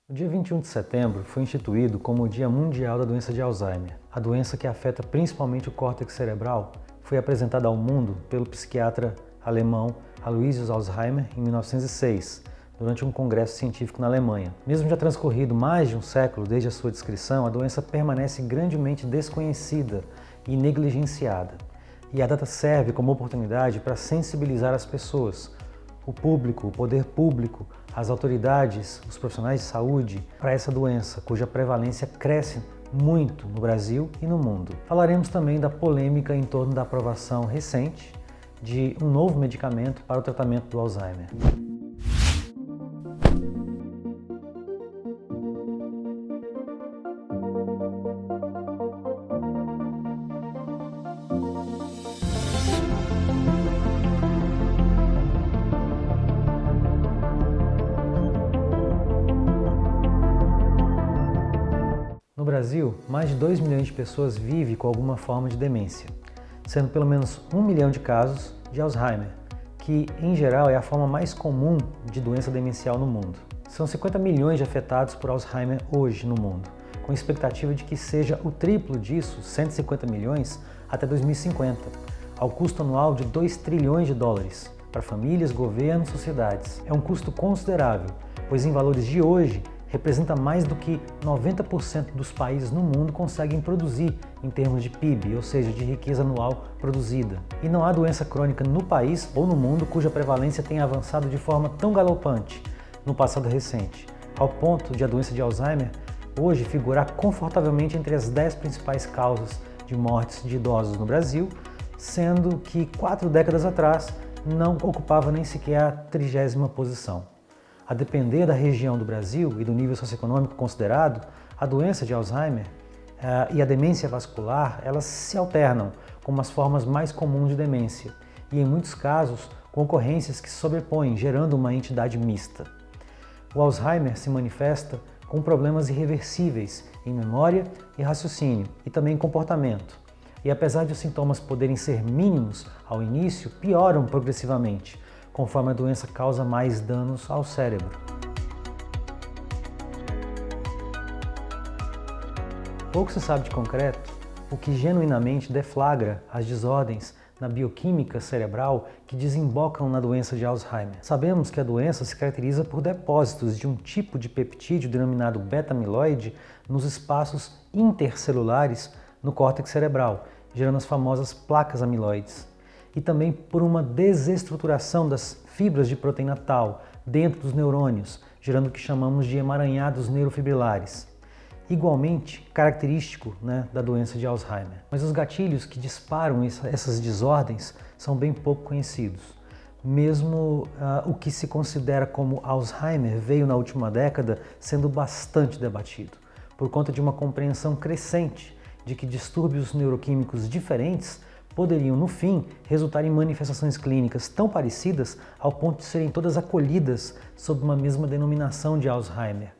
O dia 21 de setembro foi instituído como o Dia Mundial da Doença de Alzheimer. A doença que afeta principalmente o córtex cerebral foi apresentada ao mundo pelo psiquiatra alemão Aloysius Alzheimer em 1906, durante um congresso científico na Alemanha. Mesmo já transcorrido mais de um século desde a sua descrição, a doença permanece grandemente desconhecida e negligenciada. E a data serve como oportunidade para sensibilizar as pessoas, o público, o poder público, as autoridades, os profissionais de saúde para essa doença, cuja prevalência cresce muito no Brasil e no mundo. Falaremos também da polêmica em torno da aprovação recente de um novo medicamento para o tratamento do Alzheimer. No Brasil, mais de 2 milhões de pessoas vivem com alguma forma de demência, sendo pelo menos 1 milhão de casos de Alzheimer, que em geral é a forma mais comum de doença demencial no mundo. São 50 milhões de afetados por Alzheimer hoje no mundo, com expectativa de que seja o triplo disso, 150 milhões, até 2050, ao custo anual de 2 trilhões de dólares para famílias, governos e sociedades. É um custo considerável, pois em valores de hoje, representa mais do que 90% dos países no mundo conseguem produzir em termos de PIB, ou seja, de riqueza anual produzida. E não há doença crônica no país ou no mundo cuja prevalência tenha avançado de forma tão galopante no passado recente, ao ponto de a doença de Alzheimer hoje figurar confortavelmente entre as 10 principais causas de mortes de idosos no Brasil, sendo que 4 décadas atrás não ocupava nem sequer a 30ª posição. A depender da região do Brasil e do nível socioeconômico considerado, a doença de Alzheimer e a demência vascular, elas se alternam como as formas mais comuns de demência e, em muitos casos, com ocorrências que se sobrepõem, gerando uma entidade mista. O Alzheimer se manifesta com problemas irreversíveis em memória e raciocínio e também comportamento. E apesar de os sintomas poderem ser mínimos ao início, pioram progressivamente, conforme a doença causa mais danos ao cérebro. Pouco se sabe de concreto o que genuinamente deflagra as desordens na bioquímica cerebral que desembocam na doença de Alzheimer. Sabemos que a doença se caracteriza por depósitos de um tipo de peptídeo denominado beta-amiloide nos espaços intercelulares no córtex cerebral, gerando as famosas placas amiloides. E também por uma desestruturação das fibras de proteína tau dentro dos neurônios, gerando o que chamamos de emaranhados neurofibrilares. Igualmente característico, da doença de Alzheimer. Mas os gatilhos que disparam essas desordens são bem pouco conhecidos. Mesmo o que se considera como Alzheimer veio na última década sendo bastante debatido, por conta de uma compreensão crescente de que distúrbios neuroquímicos diferentes poderiam, no fim, resultar em manifestações clínicas tão parecidas ao ponto de serem todas acolhidas sob uma mesma denominação de Alzheimer,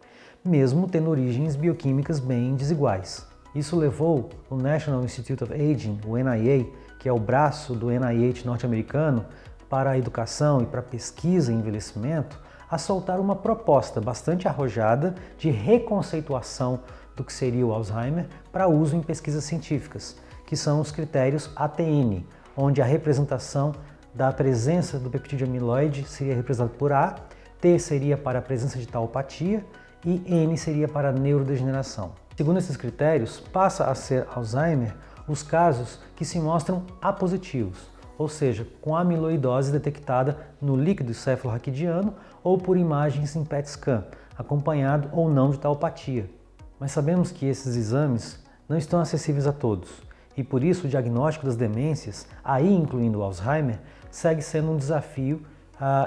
mesmo tendo origens bioquímicas bem desiguais. Isso levou o National Institute of Aging, o NIA, que é o braço do NIH norte-americano para a educação e para a pesquisa em envelhecimento, a soltar uma proposta bastante arrojada de reconceituação do que seria o Alzheimer para uso em pesquisas científicas, que são os critérios ATN, onde a representação da presença do peptídeo amiloide seria representada por A, T seria para a presença de taupatia e N seria para a neurodegeneração. Segundo esses critérios, passa a ser Alzheimer os casos que se mostram apositivos, ou seja, com amiloidose detectada no líquido cefalorraquidiano ou por imagens em PET scan, acompanhado ou não de taupatia. Mas sabemos que esses exames não estão acessíveis a todos. E por isso o diagnóstico das demências, aí incluindo o Alzheimer, segue sendo um desafio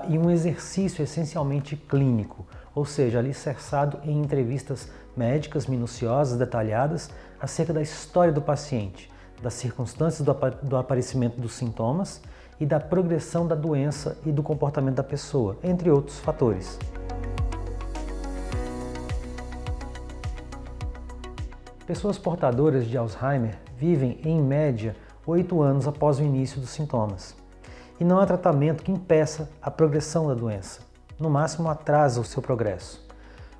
e um exercício essencialmente clínico, ou seja, alicerçado em entrevistas médicas minuciosas, detalhadas, acerca da história do paciente, das circunstâncias do aparecimento dos sintomas e da progressão da doença e do comportamento da pessoa, entre outros fatores. Pessoas portadoras de Alzheimer vivem, em média, 8 anos após o início dos sintomas. E não há tratamento que impeça a progressão da doença. No máximo, atrasa o seu progresso.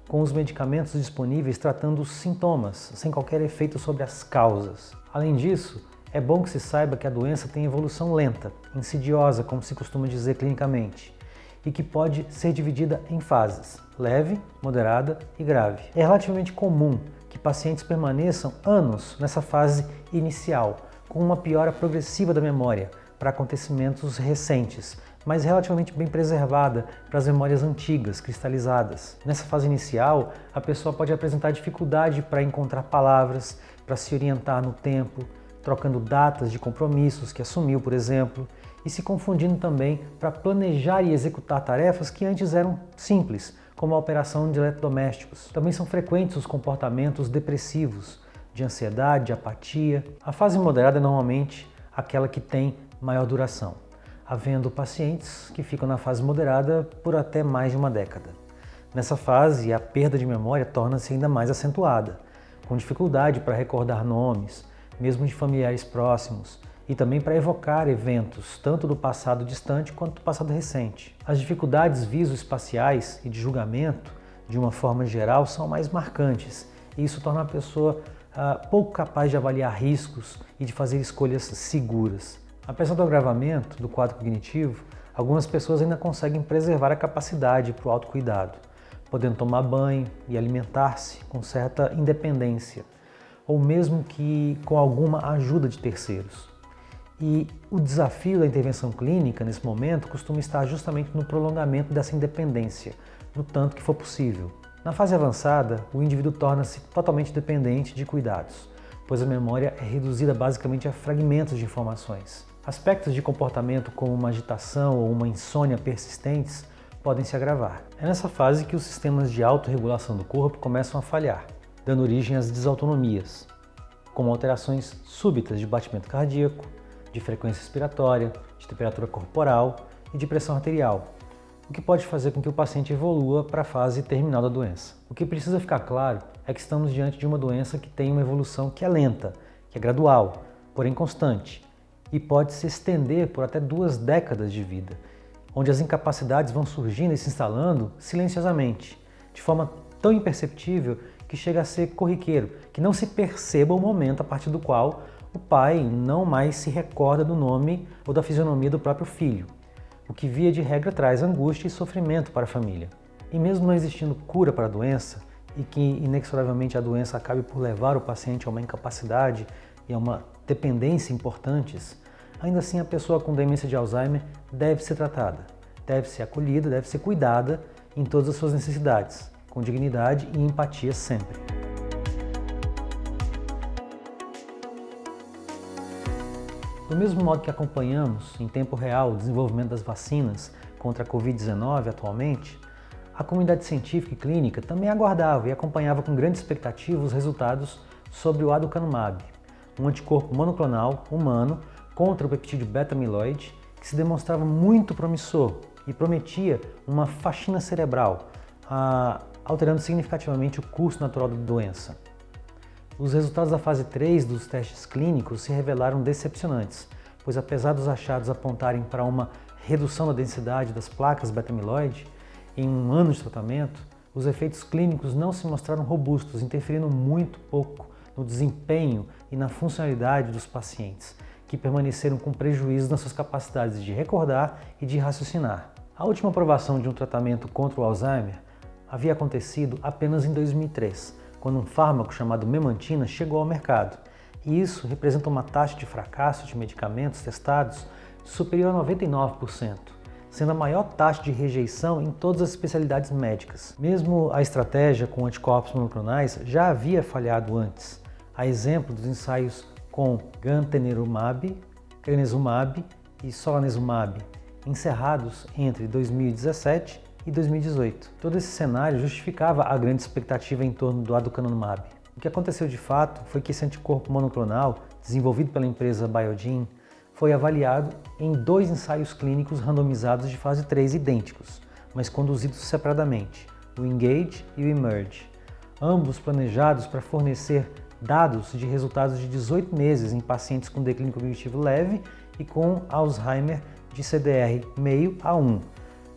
com os medicamentos disponíveis tratando os sintomas, sem qualquer efeito sobre as causas. Além disso, é bom que se saiba que a doença tem evolução lenta, insidiosa, como se costuma dizer clinicamente, e que pode ser dividida em fases, leve, moderada e grave. É relativamente comum que pacientes permaneçam anos nessa fase inicial, com uma piora progressiva da memória para acontecimentos recentes, mas relativamente bem preservada para as memórias antigas, cristalizadas. Nessa fase inicial, a pessoa pode apresentar dificuldade para encontrar palavras, para se orientar no tempo, trocando datas de compromissos que assumiu, por exemplo, e se confundindo também para planejar e executar tarefas que antes eram simples, como a operação de eletrodomésticos. Também são frequentes os comportamentos depressivos, de ansiedade, de apatia. A fase moderada é normalmente aquela que tem maior duração, havendo pacientes que ficam na fase moderada por até mais de uma década. Nessa fase, a perda de memória torna-se ainda mais acentuada, com dificuldade para recordar nomes, mesmo de familiares próximos, e também para evocar eventos, tanto do passado distante quanto do passado recente. As dificuldades visoespaciais e de julgamento, de uma forma geral, são mais marcantes, e isso torna a pessoa pouco capaz de avaliar riscos e de fazer escolhas seguras. Apesar do agravamento do quadro cognitivo, algumas pessoas ainda conseguem preservar a capacidade para o autocuidado, podendo tomar banho e alimentar-se com certa independência, ou mesmo que com alguma ajuda de terceiros. E o desafio da intervenção clínica, nesse momento, costuma estar justamente no prolongamento dessa independência, no tanto que for possível. Na fase avançada, o indivíduo torna-se totalmente dependente de cuidados, pois a memória é reduzida basicamente a fragmentos de informações. Aspectos de comportamento como uma agitação ou uma insônia persistentes podem se agravar. É nessa fase que os sistemas de autorregulação do corpo começam a falhar, dando origem às desautonomias, como alterações súbitas de batimento cardíaco, de frequência respiratória, de temperatura corporal e de pressão arterial, o que pode fazer com que o paciente evolua para a fase terminal da doença. O que precisa ficar claro é que estamos diante de uma doença que tem uma evolução que é lenta, que é gradual, porém constante, e pode se estender por até 2 décadas de vida, onde as incapacidades vão surgindo e se instalando silenciosamente, de forma tão imperceptível que chega a ser corriqueiro, que não se perceba o momento a partir do qual o pai não mais se recorda do nome ou da fisionomia do próprio filho, o que via de regra traz angústia e sofrimento para a família. E mesmo não existindo cura para a doença, e que inexoravelmente a doença acabe por levar o paciente a uma incapacidade e a uma dependência importantes, ainda assim a pessoa com demência de Alzheimer deve ser tratada, deve ser acolhida, deve ser cuidada em todas as suas necessidades, com dignidade e empatia sempre. Do mesmo modo que acompanhamos em tempo real o desenvolvimento das vacinas contra a Covid-19 atualmente, a comunidade científica e clínica também aguardava e acompanhava com grande expectativa os resultados sobre o aducanumab, um anticorpo monoclonal humano contra o peptídeo beta-amiloide que se demonstrava muito promissor e prometia uma faxina cerebral, alterando significativamente o curso natural da doença. Os resultados da fase 3 dos testes clínicos se revelaram decepcionantes, pois apesar dos achados apontarem para uma redução da densidade das placas beta-amiloide em 1 ano de tratamento, os efeitos clínicos não se mostraram robustos, interferindo muito pouco no desempenho e na funcionalidade dos pacientes, que permaneceram com prejuízo nas suas capacidades de recordar e de raciocinar. A última aprovação de um tratamento contra o Alzheimer havia acontecido apenas em 2003, quando um fármaco chamado memantina chegou ao mercado, e isso representa uma taxa de fracasso de medicamentos testados superior a 99%, sendo a maior taxa de rejeição em todas as especialidades médicas. Mesmo a estratégia com anticorpos monoclonais já havia falhado antes, a exemplo dos ensaios com gantenerumab, crenezumab e solanezumab, encerrados entre 2017 e 2018. Todo esse cenário justificava a grande expectativa em torno do aducanumab. O que aconteceu de fato foi que esse anticorpo monoclonal, desenvolvido pela empresa Biogen, foi avaliado em 2 ensaios clínicos randomizados de fase 3 idênticos, mas conduzidos separadamente, o ENGAGE e o EMERGE, ambos planejados para fornecer dados de resultados de 18 meses em pacientes com declínio cognitivo leve e com Alzheimer de CDR meio a 1,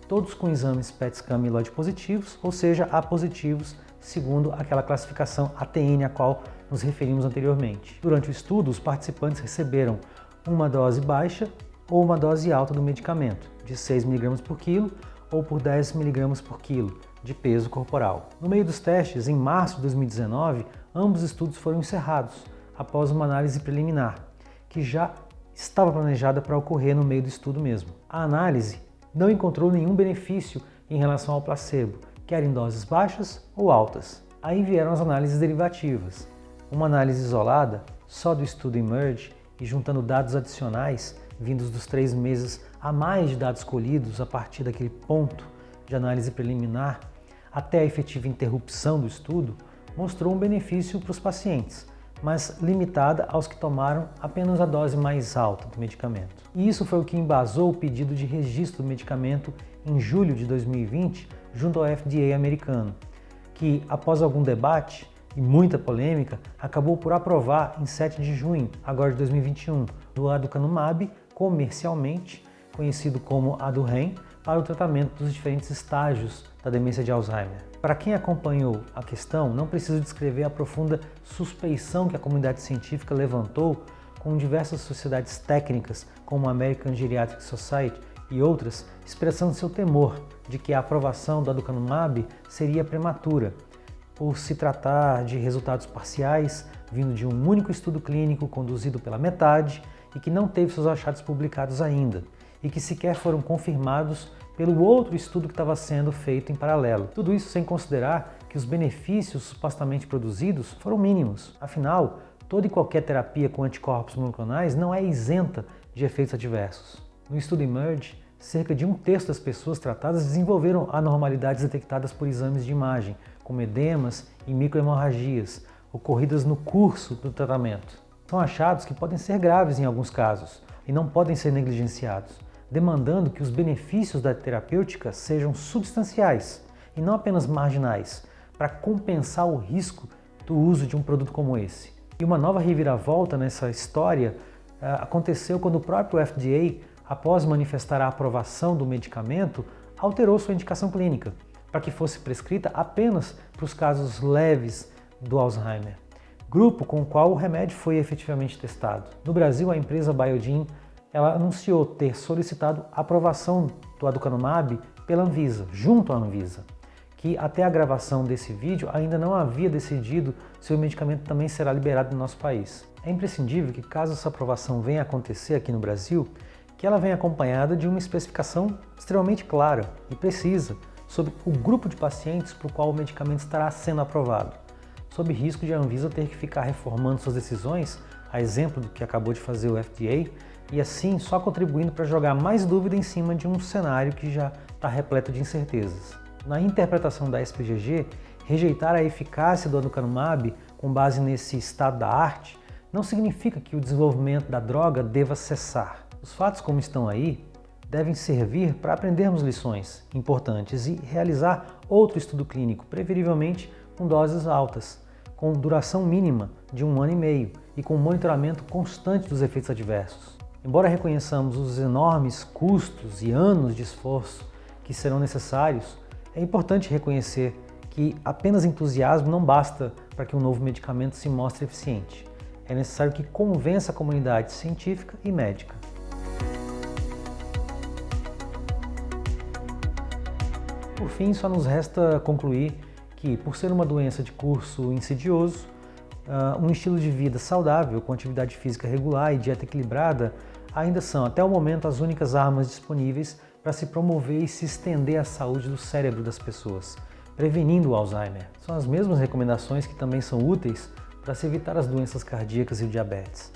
todos com exames PET-scan amiloide positivos, ou seja, A positivos, segundo aquela classificação ATN a qual nos referimos anteriormente. Durante o estudo, os participantes receberam uma dose baixa ou uma dose alta do medicamento, de 6 mg por quilo ou por 10 mg por quilo de peso corporal. No meio dos testes, em março de 2019, ambos estudos foram encerrados, após uma análise preliminar, que já estava planejada para ocorrer no meio do estudo mesmo. A análise não encontrou nenhum benefício em relação ao placebo, quer em doses baixas ou altas. Aí vieram as análises derivativas. Uma análise isolada, só do estudo eMERGE, e juntando dados adicionais, vindos dos 3 meses a mais de dados colhidos a partir daquele ponto de análise preliminar, até a efetiva interrupção do estudo, mostrou um benefício para os pacientes, mas limitada aos que tomaram apenas a dose mais alta do medicamento. E isso foi o que embasou o pedido de registro do medicamento em julho de 2020 junto ao FDA americano, que, após algum debate e muita polêmica, acabou por aprovar em 7 de junho, agora de 2021, o aducanumab comercialmente, conhecido como Aduhem, para o tratamento dos diferentes estágios da demência de Alzheimer. Para quem acompanhou a questão, não preciso descrever a profunda suspeição que a comunidade científica levantou com diversas sociedades técnicas, como a American Geriatric Society e outras, expressando seu temor de que a aprovação do aducanumab seria prematura, por se tratar de resultados parciais, vindo de um único estudo clínico conduzido pela metade e que não teve seus achados publicados ainda, e que sequer foram confirmados pelo outro estudo que estava sendo feito em paralelo. Tudo isso sem considerar que os benefícios supostamente produzidos foram mínimos. Afinal, toda e qualquer terapia com anticorpos monoclonais não é isenta de efeitos adversos. No estudo eMERGE, cerca de 1/3 das pessoas tratadas desenvolveram anormalidades detectadas por exames de imagem, como edemas e microhemorragias, ocorridas no curso do tratamento. São achados que podem ser graves em alguns casos e não podem ser negligenciados, demandando que os benefícios da terapêutica sejam substanciais e não apenas marginais, para compensar o risco do uso de um produto como esse. E uma nova reviravolta nessa história aconteceu quando o próprio FDA, após manifestar a aprovação do medicamento, alterou sua indicação clínica, para que fosse prescrita apenas para os casos leves do Alzheimer, grupo com o qual o remédio foi efetivamente testado. No Brasil, a empresa Biogen ela anunciou ter solicitado a aprovação do aducanumab pela Anvisa, junto à Anvisa, que até a gravação desse vídeo ainda não havia decidido se o medicamento também será liberado no nosso país. É imprescindível que, caso essa aprovação venha a acontecer aqui no Brasil, que ela venha acompanhada de uma especificação extremamente clara e precisa sobre o grupo de pacientes para o qual o medicamento estará sendo aprovado, sob risco de a Anvisa ter que ficar reformando suas decisões, a exemplo do que acabou de fazer o FDA, e assim só contribuindo para jogar mais dúvida em cima de um cenário que já está repleto de incertezas. Na interpretação da SPGG, rejeitar a eficácia do aducanumab com base nesse estado da arte não significa que o desenvolvimento da droga deva cessar. Os fatos como estão aí devem servir para aprendermos lições importantes e realizar outro estudo clínico, preferivelmente com doses altas, com duração mínima de 1 ano e meio e com monitoramento constante dos efeitos adversos. Embora reconheçamos os enormes custos e anos de esforço que serão necessários, é importante reconhecer que apenas entusiasmo não basta para que um novo medicamento se mostre eficiente. É necessário que convença a comunidade científica e médica. Por fim, só nos resta concluir que, por ser uma doença de curso insidioso, um estilo de vida saudável, com atividade física regular e dieta equilibrada, ainda são, até o momento, as únicas armas disponíveis para se promover e se estender a saúde do cérebro das pessoas, prevenindo o Alzheimer. São as mesmas recomendações que também são úteis para se evitar as doenças cardíacas e o diabetes,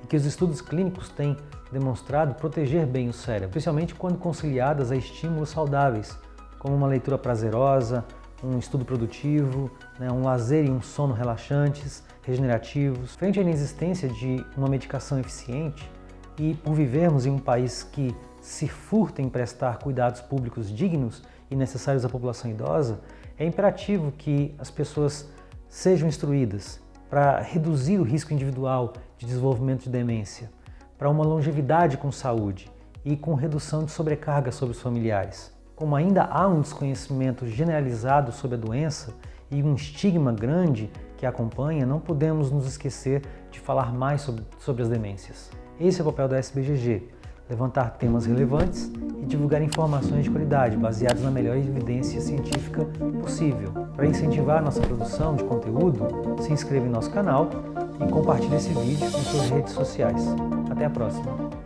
e que os estudos clínicos têm demonstrado proteger bem o cérebro, especialmente quando conciliadas a estímulos saudáveis, como uma leitura prazerosa, um estudo produtivo, um lazer e um sono relaxantes, regenerativos. Frente à inexistência de uma medicação eficiente e por vivermos em um país que se furta em prestar cuidados públicos dignos e necessários à população idosa, é imperativo que as pessoas sejam instruídas para reduzir o risco individual de desenvolvimento de demência, para uma longevidade com saúde e com redução de sobrecarga sobre os familiares. Como ainda há um desconhecimento generalizado sobre a doença e um estigma grande que a acompanha, não podemos nos esquecer de falar mais sobre as demências. Esse é o papel da SBGG, levantar temas relevantes e divulgar informações de qualidade, baseadas na melhor evidência científica possível. Para incentivar a nossa produção de conteúdo, se inscreva em nosso canal e compartilhe esse vídeo em suas redes sociais. Até a próxima!